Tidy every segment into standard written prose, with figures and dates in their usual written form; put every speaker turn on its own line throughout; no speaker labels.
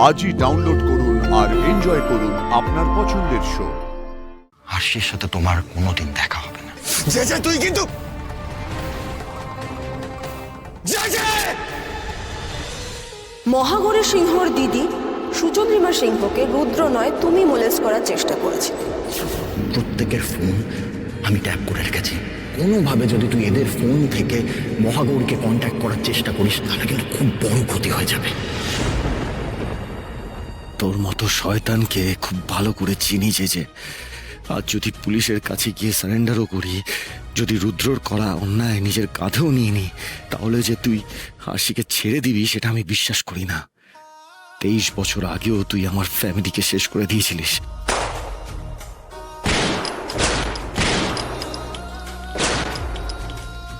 আজই ডাউনলোড করুন আর এনজয় করুন আপনার পছন্দের শো।
আরশির সাথে তোমার কোনোদিন দেখা হবে না।
তুই কিন্তু
মহাগৌরী সিংহর দিদি সুচন্দ্রিমা সিংহকে রুদ্র নয় তুমি মোলেস্ট করার চেষ্টা করেছিলে।
প্রত্যেকের ফোন আমি ট্যাপ করে রেখেছি। কোনোভাবে যদি তুই এদের ফোন থেকে মহাগৌরীকে কন্ট্যাক্ট করার চেষ্টা করিস তাহলে কিন্তু খুব বড় ক্ষতি হয়ে যাবে।
তোর মতো শয়তানকে খুব ভালো করে চিনি যে আজ যদি পুলিশের কাছে গিয়ে সারেন্ডারও করি, যদি রুদ্রর করা অন্যায় নিজের কাঁধেও নিয়ে নি, তাহলে যে তুই আরশিকে ছেড়ে দিবি সেটা আমি বিশ্বাস করি না। 23 বছর আগেও তুই আমার ফ্যামিলিকে শেষ করে দিয়েছিলিস।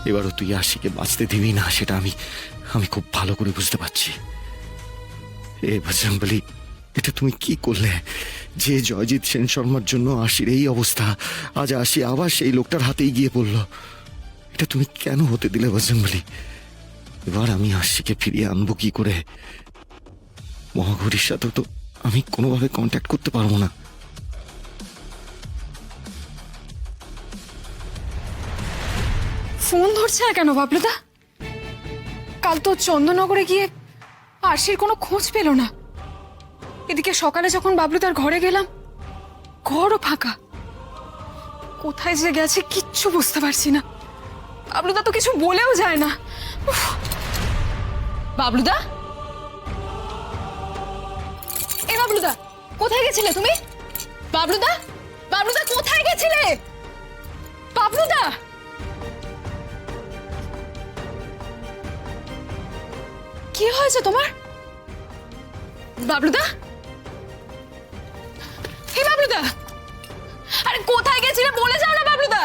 এবারও তুই আরশিকে বাঁচতে দিবি না, সেটা আমি খুব ভালো করে বুঝতে পারছি। এ বজরংবলী, এটা তুমি কি করলে? যে জয়জিৎ সেন শর্মার জন্য আশির এই অবস্থা, আজ আশি আবার সেই লোকটার হাতেই গিয়ে পড়ল। এটা তুমি কেন হতে দিলে বজরংবলী? এবার আমি আশিকে ফিরিয়ে আনবো কি করে? মহাগৌরীর সাথে তো আমি কোনোভাবে কন্ট্যাক্ট করতে পারবো না।
ফোন ধরছে না কেন বাবলুদা? কাল তো চন্দননগরে গিয়ে আরশির কোনো খোঁজ পেল না। এদিকে সকালে যখন বাবলুদার ঘরে গেলাম, ঘরও ফাঁকা। কোথায় যে গেছে কিচ্ছু বুঝতে পারছি না। বাবলুদা তো কিছু বলেও যায় না। উফ! বাবলুদা, এ বাবলুদা, কোথায় গেছিলে তুমি? বাবলুদা, বাবলুদা কোথায় গেছিলে? বাবলুদা, কি হয়েছে তোমার? বাবলুদা, হে বাবলুদা, আরে কোথায় গেছিলে বলে যাও না বাবলুদা।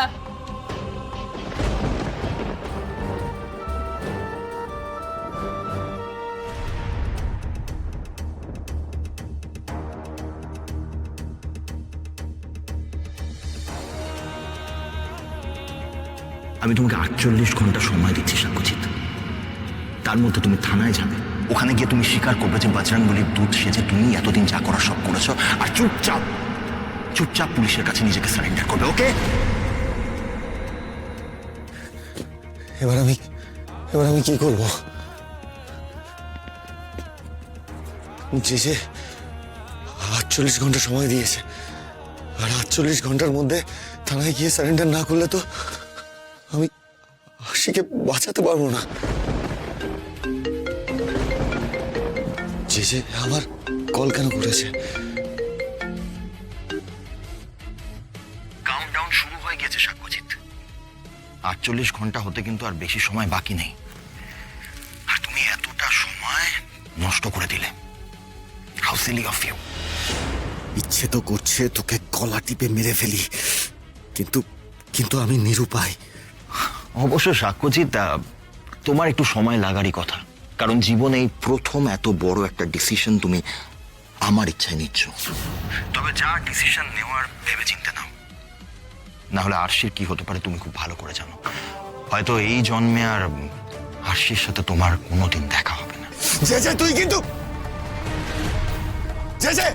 আমি তোমাকে 48 ঘন্টা সময় দিচ্ছি সাক্ষ্যজিৎ। তার মধ্যে তুমি থানায় যাবে, ওখানে গিয়ে তুমি স্বীকার করবে যে বজরংবলীর দুধ সেজে তুমি এতদিন যা করার সব করেছো, আর চুপচাপ চুপচাপ পুলিশের কাছে নিজেকে সারেন্ডার করবে। ওকে?
এবার আমি কি করব? যে 48 ঘন্টা সময় দিয়েছে, আর 48 ঘন্টার মধ্যে থানায় গিয়ে সারেন্ডার না করলে তো আমি আশিকে বাঁচাতে পারবো না। যে আমার কল কেন করেছে?
কাউন্টডাউন শুরু হয়ে গেছে সাক্ষ্যজিৎ। 48 ঘন্টা হতে কিন্তু আর বেশি সময় বাকি নেই। আর তুমি এতটা সময় নষ্ট করে দিলে। How silly of you.
ইচ্ছে তো করছে তোকে গলা টিপে মেরে ফেলি, কিন্তু আমি নিরুপায়।
অবশ্য সাক্ষ্যজিৎ, তোমার একটু সময় লাগারই কথা, কারণ জীবনে এই প্রথম এত বড় একটা ডিসিশন তুমি আমার ইচ্ছায় নিচ্ছ। তবে যা ডিসিশন নেওয়ার ভেবে চিন্তে নাও, না হলে আরশির কি হতে পারে তুমি খুব ভালো করে জানো। হয়তো এই জন্মে আর আরশির সাথে তোমার কোনোদিন দেখা হবে না।
তুই কিন্তু জয়